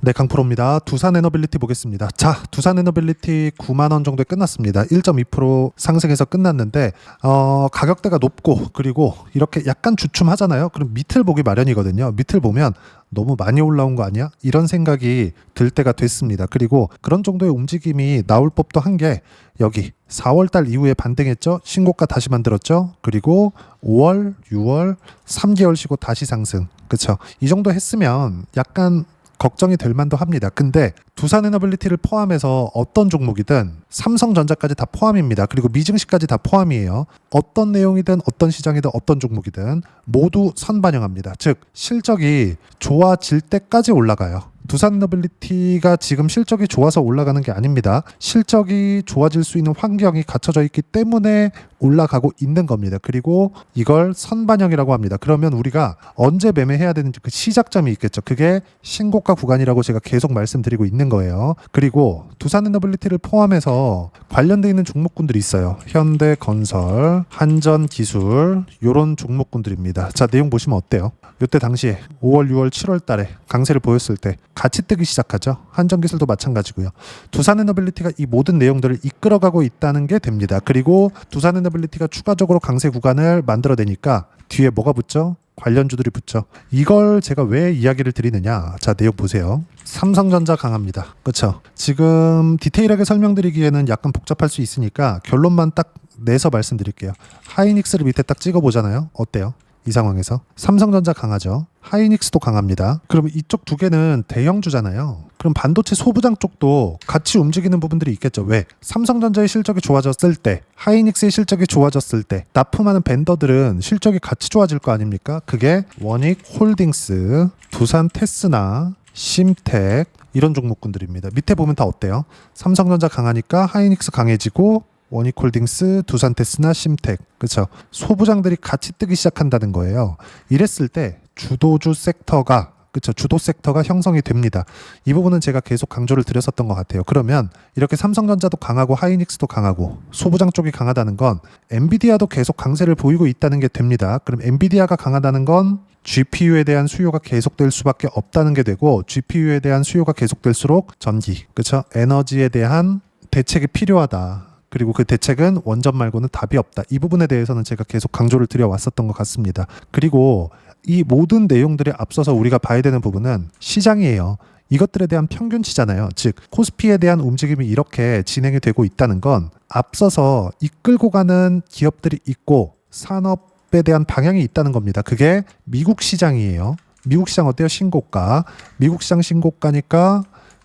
네, 강프로입니다. 두산 에너빌리티 보겠습니다. 자, 두산 에너빌리티 9만 원 정도에 끝났습니다. 1.2% 상승해서 끝났는데 가격대가 높고 그리고 이렇게 약간 주춤하잖아요. 그럼 밑을 보기 마련이거든요. 밑을 보면 너무 많이 올라온 거 아니야? 이런 생각이 들 때가 됐습니다. 그리고 그런 정도의 움직임이 나올 법도 한 게 여기 4월달 이후에 반등했죠. 신고가 다시 만들었죠. 그리고 5월, 6월, 3개월 쉬고 다시 상승. 그렇죠? 이 정도 했으면 약간 걱정이 될 만도 합니다. 근데 두산 에너빌리티를 포함해서 어떤 종목이든 삼성전자까지 다 포함입니다. 그리고 미증시까지 다 포함이에요. 어떤 내용이든 어떤 시장이든 어떤 종목이든 모두 선반영합니다. 즉 실적이 좋아질 때까지 올라가요. 두산 에너빌리티가 지금 실적이 좋아서 올라가는 게 아닙니다. 실적이 좋아질 수 있는 환경이 갖춰져 있기 때문에 올라가고 있는 겁니다. 그리고 이걸 선반영이라고 합니다. 그러면 우리가 언제 매매해야 되는지 그 시작점이 있겠죠. 그게 신고가 구간이라고 제가 계속 말씀드리고 있는 거예요. 그리고 두산 에너빌리티를 포함해서 관련돼 있는 종목군들이 있어요. 현대건설, 한전기술 이런 종목군들입니다. 자, 내용 보시면 어때요? 이때 당시에 5월, 6월, 7월 달에 강세를 보였을 때 같이 뜨기 시작하죠. 한전기술도 마찬가지고요. 두산 에너빌리티가 이 모든 내용들을 이끌어가고 있다는 게 됩니다. 그리고 두산 에너빌리티가 추가적으로 강세 구간을 만들어내니까 뒤에 뭐가 붙죠? 관련주들이 붙죠. 이걸 제가 왜 이야기를 드리느냐? 자, 내용 보세요. 삼성전자 강합니다. 그렇죠? 지금 디테일하게 설명드리기에는 약간 복잡할 수 있으니까 결론만 딱 내서 말씀드릴게요. 하이닉스를 밑에 딱 찍어보잖아요. 어때요? 이 상황에서 삼성전자 강하죠. 하이닉스도 강합니다. 그러면 이쪽 두 개는 대형주잖아요. 그럼 반도체 소부장 쪽도 같이 움직이는 부분들이 있겠죠. 왜? 삼성전자의 실적이 좋아졌을 때, 하이닉스의 실적이 좋아졌을 때 납품하는 벤더들은 실적이 같이 좋아질 거 아닙니까? 그게 원익홀딩스, 두산 테스나, 심텍 이런 종목군들입니다. 밑에 보면 다 어때요? 삼성전자 강하니까 하이닉스 강해지고 원익홀딩스, 두산테스나, 심텍, 그렇죠? 소부장들이 같이 뜨기 시작한다는 거예요. 이랬을 때 주도주 섹터가, 그렇죠? 주도 섹터가 형성이 됩니다. 이 부분은 제가 계속 강조를 드렸었던 것 같아요. 그러면 이렇게 삼성전자도 강하고 하이닉스도 강하고 소부장 쪽이 강하다는 건 엔비디아도 계속 강세를 보이고 있다는 게 됩니다. 그럼 엔비디아가 강하다는 건 GPU에 대한 수요가 계속될 수밖에 없다는 게 되고 GPU에 대한 수요가 계속될수록 전기, 그렇죠? 에너지에 대한 대책이 필요하다. 그리고 그 대책은 원전 말고는 답이 없다. 이 부분에 대해서는 제가 계속 강조를 드려왔었던 것 같습니다. 그리고 이 모든 내용들에 앞서서 우리가 봐야 되는 부분은 시장이에요. 이것들에 대한 평균치잖아요. 즉 코스피에 대한 움직임이 이렇게 진행이 되고 있다는 건 앞서서 이끌고 가는 기업들이 있고 산업에 대한 방향이 있다는 겁니다. 그게 미국 시장이에요. 미국 시장 어때요? 신고가. 미국 시장 신고가니까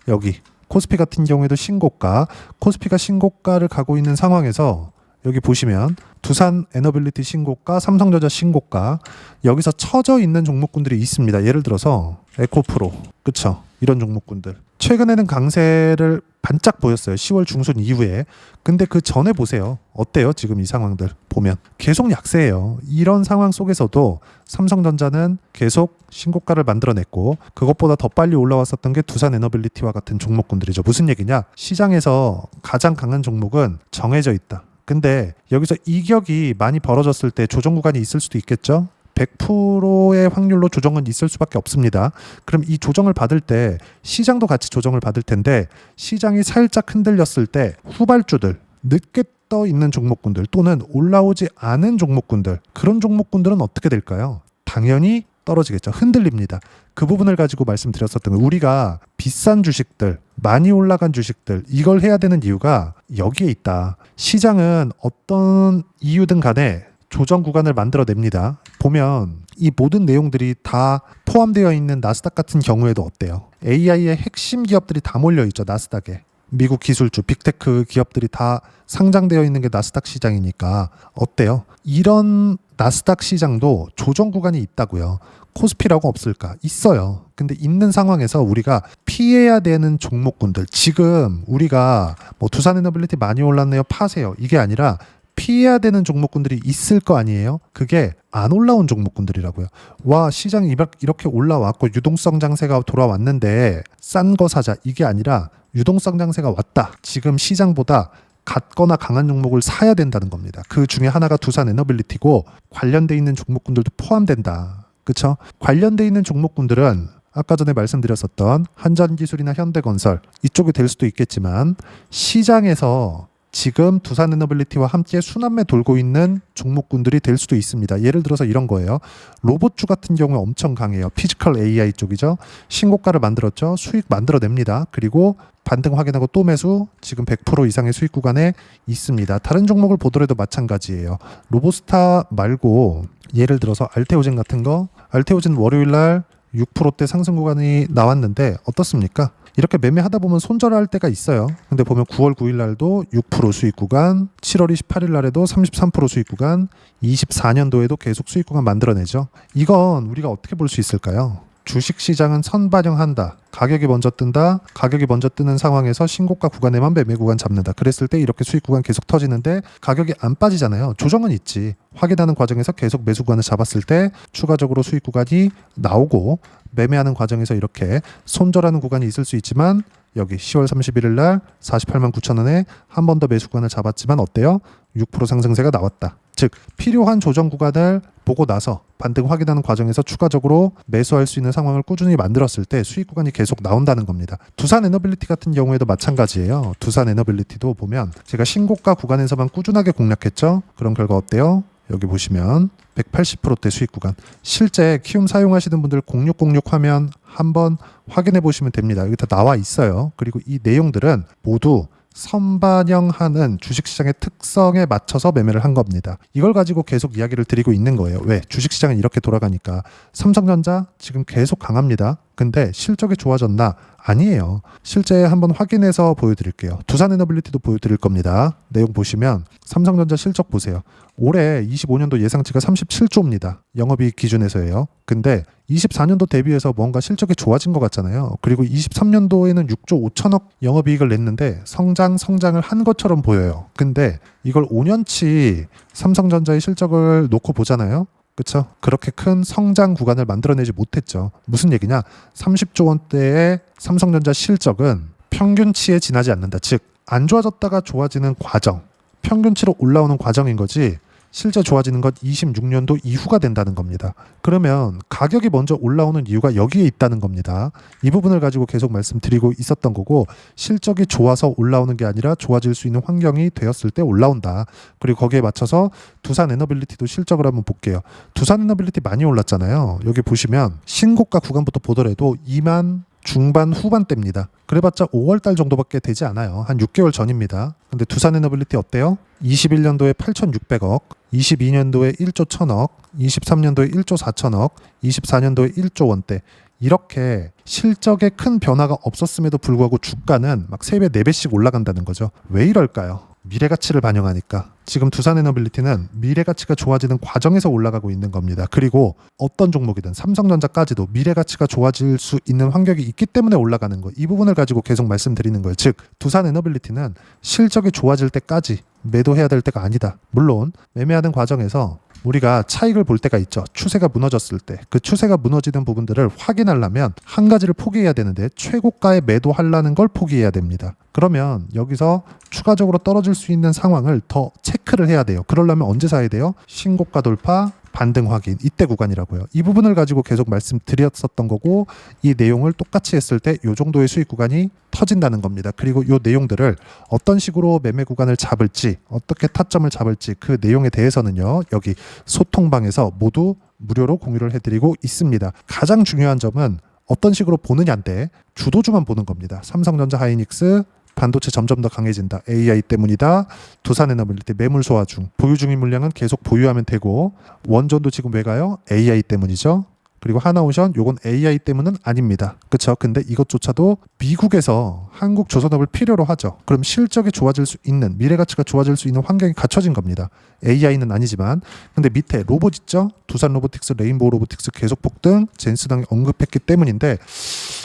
여기 코스피 같은 경우에도 신고가, 코스피가 신고가를 가고 있는 상황에서 여기 보시면 두산 에너빌리티 신고가, 삼성전자 신고가, 여기서 처져 있는 종목군들이 있습니다. 예를 들어서 에코프로, 그쵸? 이런 종목군들. 최근에는 강세를 반짝 보였어요. 10월 중순 이후에. 근데 그 전에 보세요. 어때요? 지금 이 상황들 보면 계속 약세예요. 이런 상황 속에서도 삼성전자는 계속 신고가를 만들어냈고 그것보다 더 빨리 올라왔었던 게 두산 에너빌리티와 같은 종목군들이죠. 무슨 얘기냐? 시장에서 가장 강한 종목은 정해져 있다. 근데 여기서 이격이 많이 벌어졌을 때 조정 구간이 있을 수도 있겠죠? 100%의 확률로 조정은 있을 수밖에 없습니다. 그럼 이 조정을 받을 때 시장도 같이 조정을 받을 텐데 시장이 살짝 흔들렸을 때 후발주들, 늦게 떠 있는 종목군들 또는 올라오지 않은 종목군들, 그런 종목군들은 어떻게 될까요? 당연히 떨어지겠죠. 흔들립니다. 그 부분을 가지고 말씀드렸었던 거, 우리가 비싼 주식들, 많이 올라간 주식들, 이걸 해야 되는 이유가 여기에 있다. 시장은 어떤 이유든 간에 조정 구간을 만들어냅니다. 보면 이 모든 내용들이 다 포함되어 있는 나스닥 같은 경우에도 어때요? AI의 핵심 기업들이 다 몰려있죠. 나스닥에. 미국 기술주, 빅테크 기업들이 다 상장되어 있는 게 나스닥 시장이니까 어때요? 이런 나스닥 시장도 조정 구간이 있다고요. 코스피라고 없을까? 있어요. 근데 있는 상황에서 우리가 피해야 되는 종목군들, 지금 우리가 뭐 두산에너빌리티 많이 올랐네요, 파세요, 이게 아니라 피해야 되는 종목군들이 있을 거 아니에요? 그게 안 올라온 종목군들이라고요. 와, 시장이 이렇게 올라왔고 유동성 장세가 돌아왔는데 싼 거 사자, 이게 아니라 유동성 장세가 왔다. 지금 시장보다 같거나 강한 종목을 사야 된다는 겁니다. 그 중에 하나가 두산 에너빌리티고 관련돼 있는 종목군들도 포함된다. 그렇죠? 관련돼 있는 종목군들은 아까 전에 말씀드렸었던 한전기술이나 현대건설 이쪽이 될 수도 있겠지만 시장에서 지금 두산에너빌리티와 함께 순환매 돌고 있는 종목군들이 될 수도 있습니다. 예를 들어서 이런 거예요. 로봇주 같은 경우에 엄청 강해요. 피지컬 AI 쪽이죠. 신고가를 만들었죠. 수익 만들어냅니다. 그리고 반등 확인하고 또 매수, 지금 100% 이상의 수익 구간에 있습니다. 다른 종목을 보더라도 마찬가지예요. 로보스타 말고 예를 들어서 알테오젠 같은 거, 알테오젠 월요일날 6%대 상승 구간이 나왔는데 어떻습니까? 이렇게 매매하다 보면 손절할 때가 있어요. 근데 보면 9월 9일 날도 6% 수익 구간, 7월 28일 날에도 33% 수익 구간, 24년도에도 계속 수익 구간 만들어내죠. 이건 우리가 어떻게 볼 수 있을까요? 주식시장은 선반영한다. 가격이 먼저 뜬다. 가격이 먼저 뜨는 상황에서 신고가 구간에만 매매 구간 잡는다. 그랬을 때 이렇게 수익 구간 계속 터지는데 가격이 안 빠지잖아요. 조정은 있지. 확인하는 과정에서 계속 매수 구간을 잡았을 때 추가적으로 수익 구간이 나오고 매매하는 과정에서 이렇게 손절하는 구간이 있을 수 있지만 여기 10월 31일 날 48만 9천 원에 한 번 더 매수 구간을 잡았지만 어때요? 6% 상승세가 나왔다. 즉 필요한 조정 구간을 보고 나서 반등 확인하는 과정에서 추가적으로 매수할 수 있는 상황을 꾸준히 만들었을 때 수익 구간이 계속 나온다는 겁니다. 두산에너빌리티 같은 경우에도 마찬가지예요. 두산에너빌리티도 보면 제가 신고가 구간에서만 꾸준하게 공략했죠. 그런 결과 어때요? 여기 보시면 180%대 수익 구간. 실제 키움 사용하시는 분들 0606 화면 한번 확인해 보시면 됩니다. 여기 다 나와 있어요. 그리고 이 내용들은 모두 선반영하는 주식시장의 특성에 맞춰서 매매를 한 겁니다. 이걸 가지고 계속 이야기를 드리고 있는 거예요. 왜? 주식시장은 이렇게 돌아가니까. 삼성전자 지금 계속 강합니다. 근데 실적이 좋아졌나? 아니에요. 실제 한번 확인해서 보여드릴게요. 두산에너빌리티도 보여드릴 겁니다. 내용 보시면 삼성전자 실적 보세요. 올해 25년도 예상치가 37조입니다. 영업이익 기준에서예요. 근데 24년도 대비해서 뭔가 실적이 좋아진 것 같잖아요. 그리고 23년도에는 6조 5천억 영업이익을 냈는데 성장을 한 것처럼 보여요. 근데 이걸 5년치 삼성전자의 실적을 놓고 보잖아요. 그렇죠? 그렇게 큰 성장 구간을 만들어내지 못했죠. 무슨 얘기냐? 30조 원대의 삼성전자 실적은 평균치에 지나지 않는다. 즉, 안 좋아졌다가 좋아지는 과정, 평균치로 올라오는 과정인 거지 실제 좋아지는 건 26년도 이후가 된다는 겁니다. 그러면 가격이 먼저 올라오는 이유가 여기에 있다는 겁니다. 이 부분을 가지고 계속 말씀드리고 있었던 거고 실적이 좋아서 올라오는 게 아니라 좋아질 수 있는 환경이 되었을 때 올라온다. 그리고 거기에 맞춰서 두산에너빌리티도 실적을 한번 볼게요. 두산에너빌리티 많이 올랐잖아요. 여기 보시면 신고가 구간부터 보더라도 2만 중반 후반대입니다. 그래봤자 5월달 정도밖에 되지 않아요. 한 6개월 전입니다. 근데 두산에너빌리티 어때요? 21년도에 8,600억, 22년도에 1조 1,000억, 23년도에 1조 4천억, 24년도에 1조 원대. 이렇게 실적에 큰 변화가 없었음에도 불구하고 주가는 막 3배, 4배씩 올라간다는 거죠. 왜 이럴까요? 미래 가치를 반영하니까. 지금 두산에너빌리티는 미래 가치가 좋아지는 과정에서 올라가고 있는 겁니다. 그리고 어떤 종목이든 삼성전자까지도 미래 가치가 좋아질 수 있는 환경이 있기 때문에 올라가는 거. 이 부분을 가지고 계속 말씀드리는 거예요. 즉 두산에너빌리티는 실적이 좋아질 때까지 매도해야 될 때가 아니다. 물론 매매하는 과정에서 우리가 차익을 볼 때가 있죠. 추세가 무너졌을 때 그 추세가 무너지는 부분들을 확인하려면 한 가지를 포기해야 되는데 최고가에 매도하려는 걸 포기해야 됩니다. 그러면 여기서 추가적으로 떨어질 수 있는 상황을 더 체크를 해야 돼요. 그러려면 언제 사야 돼요? 신고가 돌파, 반등 확인, 이때 구간이라고요. 이 부분을 가지고 계속 말씀드렸었던 거고 이 내용을 똑같이 했을 때 이 정도의 수익 구간이 터진다는 겁니다. 그리고 이 내용들을 어떤 식으로 매매 구간을 잡을지 어떻게 타점을 잡을지 그 내용에 대해서는요. 여기 소통방에서 모두 무료로 공유를 해드리고 있습니다. 가장 중요한 점은 어떤 식으로 보느냐인데 주도주만 보는 겁니다. 삼성전자, 하이닉스, 반도체 점점 더 강해진다. AI 때문이다. 두산에너빌리티 매물 소화 중. 보유 중인 물량은 계속 보유하면 되고 원전도 지금 왜 가요? AI 때문이죠. 그리고 하나오션 요건 AI 때문은 아닙니다. 그렇죠? 근데 이것조차도 미국에서 한국 조선업을 필요로 하죠. 그럼 실적이 좋아질 수 있는 미래 가치가 좋아질 수 있는 환경이 갖춰진 겁니다. AI는 아니지만 근데 밑에 로봇 있죠? 두산 로보틱스, 레인보우 로보틱스 계속 폭등, 젠스당이 언급했기 때문인데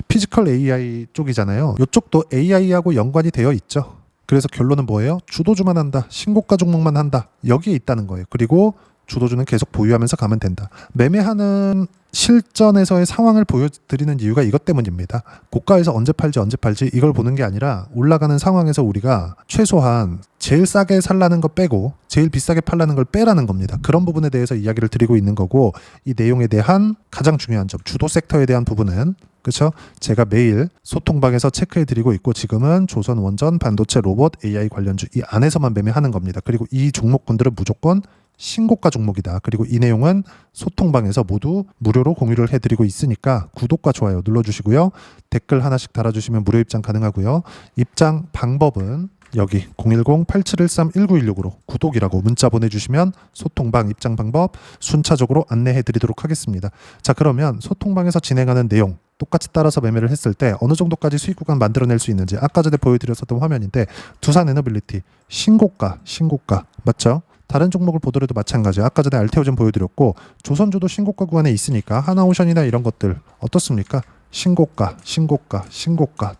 피지컬 AI 쪽이잖아요. 이쪽도 AI하고 연관이 되어 있죠. 그래서 결론은 뭐예요? 주도주만 한다. 신고가 종목만 한다. 여기에 있다는 거예요. 그리고 주도주는 계속 보유하면서 가면 된다. 매매하는 실전에서의 상황을 보여드리는 이유가 이것 때문입니다. 고가에서 언제 팔지 이걸 보는 게 아니라 올라가는 상황에서 우리가 최소한 제일 싸게 살라는 거 빼고 제일 비싸게 팔라는 걸 빼라는 겁니다. 그런 부분에 대해서 이야기를 드리고 있는 거고, 이 내용에 대한 가장 중요한 점, 주도 섹터에 대한 부분은 그렇죠? 제가 매일 소통방에서 체크해 드리고 있고, 지금은 조선원전, 반도체, 로봇, AI 관련주 이 안에서만 매매하는 겁니다. 그리고 이 종목군들은 무조건 신고가 종목이다. 그리고 이 내용은 소통방에서 모두 무료로 공유를 해드리고 있으니까 구독과 좋아요 눌러주시고요. 댓글 하나씩 달아주시면 무료 입장 가능하고요. 입장 방법은 여기 010-8713-1916으로 구독이라고 문자 보내주시면 소통방 입장 방법 순차적으로 안내해드리도록 하겠습니다. 자, 그러면 소통방에서 진행하는 내용 똑같이 따라서 매매를 했을 때 어느 정도까지 수익 구간 만들어낼 수 있는지 아까 전에 보여드렸었던 화면인데, 두산에너빌리티 신고가 맞죠? 다른 종목을 보더라도 마찬가지. 아까 전에 알테오젠 보여드렸고, 조선주도 신고가 구간에 있으니까 하나오션이나 이런 것들 어떻습니까? 신고가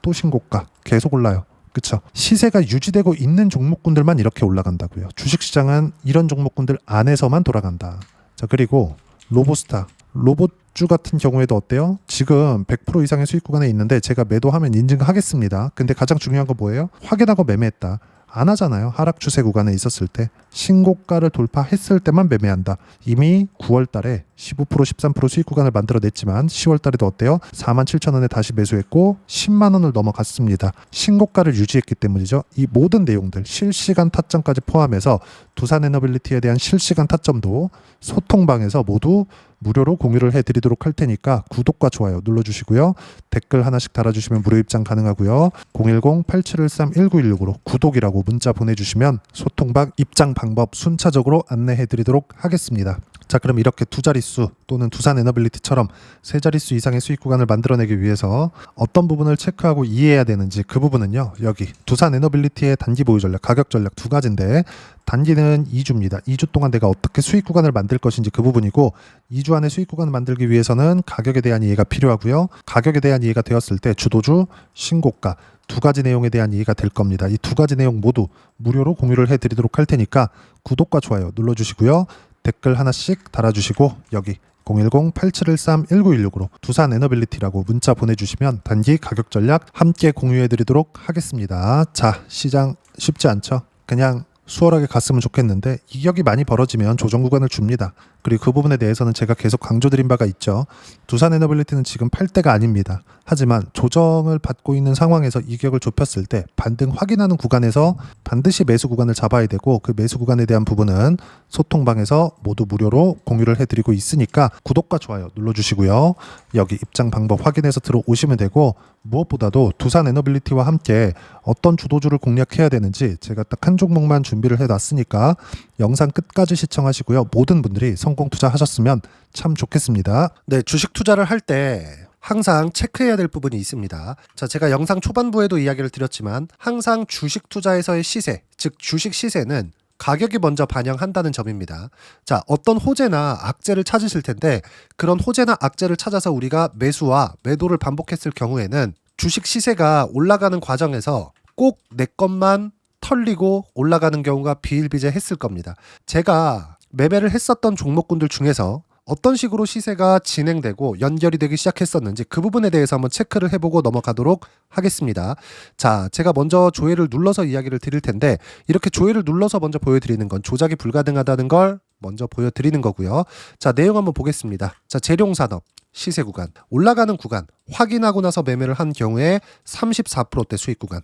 또 신고가 계속 올라요. 그쵸? 시세가 유지되고 있는 종목군들만 이렇게 올라간다고요. 주식시장은 이런 종목군들 안에서만 돌아간다. 자, 그리고 로보스타 로봇주 같은 경우에도 어때요? 지금 100% 이상의 수익 구간에 있는데 제가 매도하면 인증하겠습니다. 근데 가장 중요한 거 뭐예요? 확인하고 매매했다. 안 하잖아요. 하락 추세 구간에 있었을 때 신고가를 돌파했을 때만 매매한다. 이미 9월 달에 15% 13% 수익 구간을 만들어냈지만 10월 달에도 어때요? 47,000원에 다시 매수했고 10만 원을 넘어갔습니다. 신고가를 유지했기 때문이죠. 이 모든 내용들 실시간 타점까지 포함해서 두산에너빌리티에 대한 실시간 타점도 소통방에서 모두 무료로 공유를 해드리도록 할 테니까 구독과 좋아요 눌러주시고요. 댓글 하나씩 달아주시면 무료 입장 가능하고요. 010-8713-1916으로 구독이라고 문자 보내주시면 소통방 입장 방법 순차적으로 안내해드리도록 하겠습니다. 자, 그럼 이렇게 두 자릿수 또는 두산에너빌리티처럼 세 자릿수 이상의 수익 구간을 만들어내기 위해서 어떤 부분을 체크하고 이해해야 되는지, 그 부분은요, 여기 두산에너빌리티의 단기 보유 전략, 가격 전략 두 가지인데, 단기는 2주입니다. 2주 동안 내가 어떻게 수익 구간을 만들 것인지 그 부분이고, 2주 안에 수익 구간을 만들기 위해서는 가격에 대한 이해가 필요하고요. 가격에 대한 이해가 되었을 때 주도주, 신고가 두 가지 내용에 대한 이해가 될 겁니다. 이 두 가지 내용 모두 무료로 공유를 해드리도록 할 테니까 구독과 좋아요 눌러주시고요. 댓글 하나씩 달아주시고 여기 010-8713-1916으로 두산에너빌리티라고 문자 보내주시면 단기 가격 전략 함께 공유해드리도록 하겠습니다. 자, 시장 쉽지 않죠? 그냥 수월하게 갔으면 좋겠는데 이격이 많이 벌어지면 조정 구간을 줍니다. 그리고 그 부분에 대해서는 제가 계속 강조드린 바가 있죠. 두산에너빌리티는 지금 팔 때가 아닙니다. 하지만 조정을 받고 있는 상황에서 이격을 좁혔을 때 반등 확인하는 구간에서 반드시 매수 구간을 잡아야 되고, 그 매수 구간에 대한 부분은 소통방에서 모두 무료로 공유를 해드리고 있으니까 구독과 좋아요 눌러주시고요. 여기 입장 방법 확인해서 들어오시면 되고, 무엇보다도 두산에너빌리티와 함께 어떤 주도주를 공략해야 되는지 제가 딱 한 종목만 준비를 해놨으니까 영상 끝까지 시청하시고요. 모든 분들이 성공 투자하셨으면 참 좋겠습니다. 네, 주식 투자를 할 때 항상 체크해야 될 부분이 있습니다. 자, 제가 영상 초반부에도 이야기를 드렸지만 항상 주식 투자에서의 시세, 즉 주식 시세는 가격이 먼저 반영한다는 점입니다. 자, 어떤 호재나 악재를 찾으실 텐데, 그런 호재나 악재를 찾아서 우리가 매수와 매도를 반복했을 경우에는 주식 시세가 올라가는 과정에서 꼭 내 것만 털리고 올라가는 경우가 비일비재했을 겁니다. 제가 매매를 했었던 종목군들 중에서 어떤 식으로 시세가 진행되고 연결이 되기 시작했었는지 그 부분에 대해서 한번 체크를 해보고 넘어가도록 하겠습니다. 자, 제가 먼저 조회를 눌러서 이야기를 드릴 텐데, 이렇게 조회를 눌러서 먼저 보여드리는 건 조작이 불가능하다는 걸 먼저 보여드리는 거고요. 자, 내용 한번 보겠습니다. 자, 재룡산업 시세 구간, 올라가는 구간 확인하고 나서 매매를 한 경우에 34%대 수익 구간.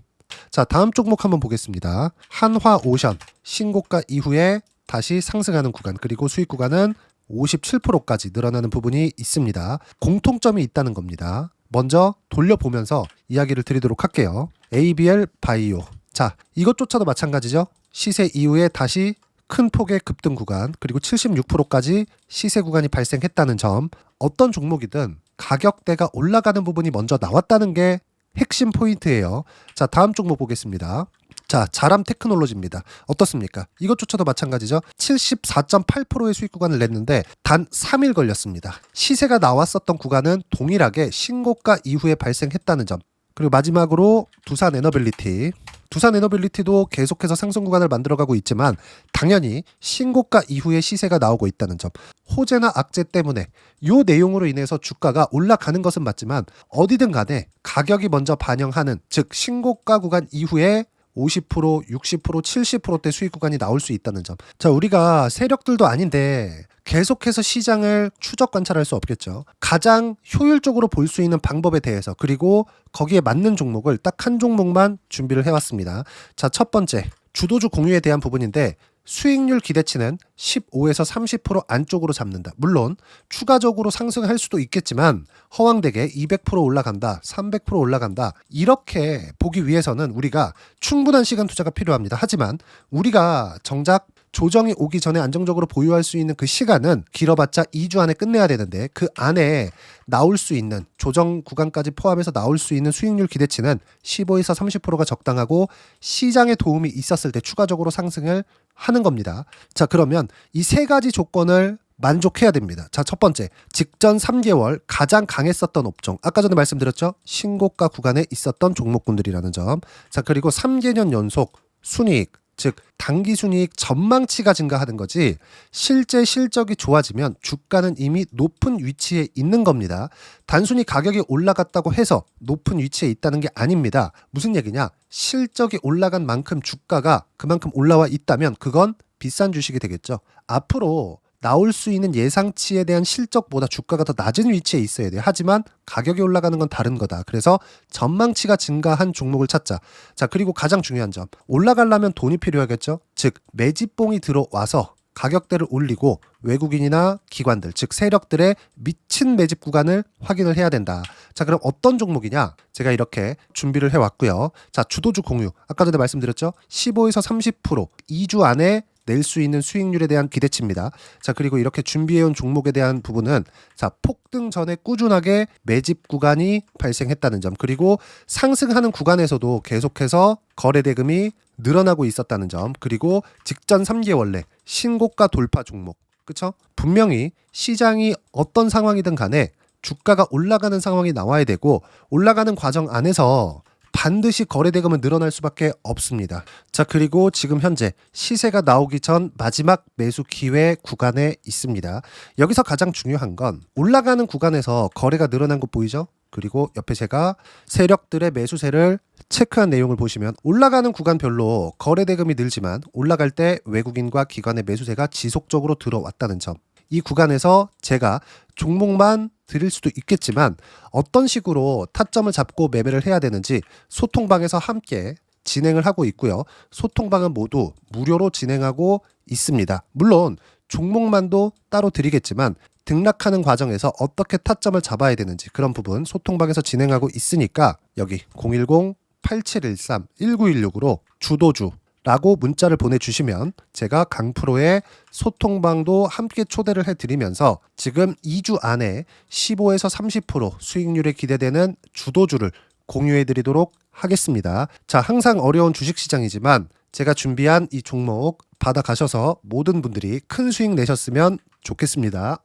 자, 다음 종목 한번 보겠습니다. 한화오션 신고가 이후에 다시 상승하는 구간, 그리고 수익 구간은 57%까지 늘어나는 부분이 있습니다. 공통점이 있다는 겁니다. 먼저 돌려보면서 이야기를 드리도록 할게요. ABL 바이오. 자, 이것조차도 마찬가지죠. 시세 이후에 다시 큰 폭의 급등 구간, 그리고 76%까지 시세 구간이 발생했다는 점. 어떤 종목이든 가격대가 올라가는 부분이 먼저 나왔다는 게 핵심 포인트예요. 자, 다음 종목 보겠습니다. 자, 자람 테크놀로지입니다. 어떻습니까? 이것조차도 마찬가지죠. 74.8%의 수익 구간을 냈는데 단 3일 걸렸습니다. 시세가 나왔었던 구간은 동일하게 신고가 이후에 발생했다는 점. 그리고 마지막으로 두산에너빌리티 두산에너빌리티도 계속해서 상승 구간을 만들어가고 있지만 당연히 신고가 이후에 시세가 나오고 있다는 점, 호재나 악재 때문에 이 내용으로 인해서 주가가 올라가는 것은 맞지만 어디든 간에 가격이 먼저 반영하는, 즉 신고가 구간 이후에 50%, 60%, 70%대 수익 구간이 나올 수 있다는 점. 자, 우리가 세력들도 아닌데 계속해서 시장을 추적 관찰할 수 없겠죠. 가장 효율적으로 볼 수 있는 방법에 대해서, 그리고 거기에 맞는 종목을 딱 한 종목만 준비를 해왔습니다. 자, 첫 번째 주도주 공유에 대한 부분인데, 수익률 기대치는 15에서 30% 안쪽으로 잡는다. 물론 추가적으로 상승할 수도 있겠지만 허황되게 200% 올라간다, 300% 올라간다, 이렇게 보기 위해서는 우리가 충분한 시간 투자가 필요합니다. 하지만 우리가 정작 조정이 오기 전에 안정적으로 보유할 수 있는 그 시간은 길어봤자 2주 안에 끝내야 되는데, 그 안에 나올 수 있는 조정 구간까지 포함해서 나올 수 있는 수익률 기대치는 15에서 30%가 적당하고 시장에 도움이 있었을 때 추가적으로 상승을 하는 겁니다. 자, 그러면 이 세 가지 조건을 만족해야 됩니다. 자, 첫 번째, 직전 3개월 가장 강했었던 업종, 아까 전에 말씀드렸죠? 신고가 구간에 있었던 종목군들이라는 점. 자, 그리고 3개년 연속 순이익, 즉 단기 순이익 전망치가 증가하는 거지, 실제 실적이 좋아지면 주가는 이미 높은 위치에 있는 겁니다. 단순히 가격이 올라갔다고 해서 높은 위치에 있다는 게 아닙니다. 무슨 얘기냐? 실적이 올라간 만큼 주가가 그만큼 올라와 있다면 그건 비싼 주식이 되겠죠. 앞으로 나올 수 있는 예상치에 대한 실적보다 주가가 더 낮은 위치에 있어야 돼요. 하지만 가격이 올라가는 건 다른 거다. 그래서 전망치가 증가한 종목을 찾자. 자, 그리고 가장 중요한 점, 올라가려면 돈이 필요하겠죠. 즉 매집봉이 들어와서 가격대를 올리고 외국인이나 기관들, 즉 세력들의 미친 매집 구간을 확인을 해야 된다. 자, 그럼 어떤 종목이냐? 제가 이렇게 준비를 해왔고요. 자, 주도주 공유, 아까 전에 말씀드렸죠. 15에서 30% 2주 안에 낼 수 있는 수익률에 대한 기대치입니다. 자, 그리고 이렇게 준비해온 종목에 대한 부분은, 자, 폭등 전에 꾸준하게 매집 구간이 발생했다는 점, 그리고 상승하는 구간에서도 계속해서 거래 대금이 늘어나고 있었다는 점, 그리고 직전 3개월 내 신고가 돌파 종목, 그쵸? 분명히 시장이 어떤 상황이든 간에 주가가 올라가는 상황이 나와야 되고, 올라가는 과정 안에서 반드시 거래 대금은 늘어날 수밖에 없습니다. 자, 그리고 지금 현재 시세가 나오기 전 마지막 매수 기회 구간에 있습니다. 여기서 가장 중요한 건 올라가는 구간에서 거래가 늘어난 거 보이죠? 그리고 옆에 제가 세력들의 매수세를 체크한 내용을 보시면 올라가는 구간별로 거래 대금이 늘지만 올라갈 때 외국인과 기관의 매수세가 지속적으로 들어왔다는 점. 이 구간에서 제가 종목만 드릴 수도 있겠지만 어떤 식으로 타점을 잡고 매매를 해야 되는지 소통방에서 함께 진행을 하고 있고요. 소통방은 모두 무료로 진행하고 있습니다. 물론 종목만도 따로 드리겠지만 등락하는 과정에서 어떻게 타점을 잡아야 되는지 그런 부분 소통방에서 진행하고 있으니까 여기 010-8713-1916으로 주도주 라고 문자를 보내주시면 제가 강프로의 소통방도 함께 초대를 해드리면서 지금 2주 안에 15에서 30% 수익률에 기대되는 주도주를 공유해드리도록 하겠습니다. 자, 항상 어려운 주식시장이지만 제가 준비한 이 종목 받아가셔서 모든 분들이 큰 수익 내셨으면 좋겠습니다.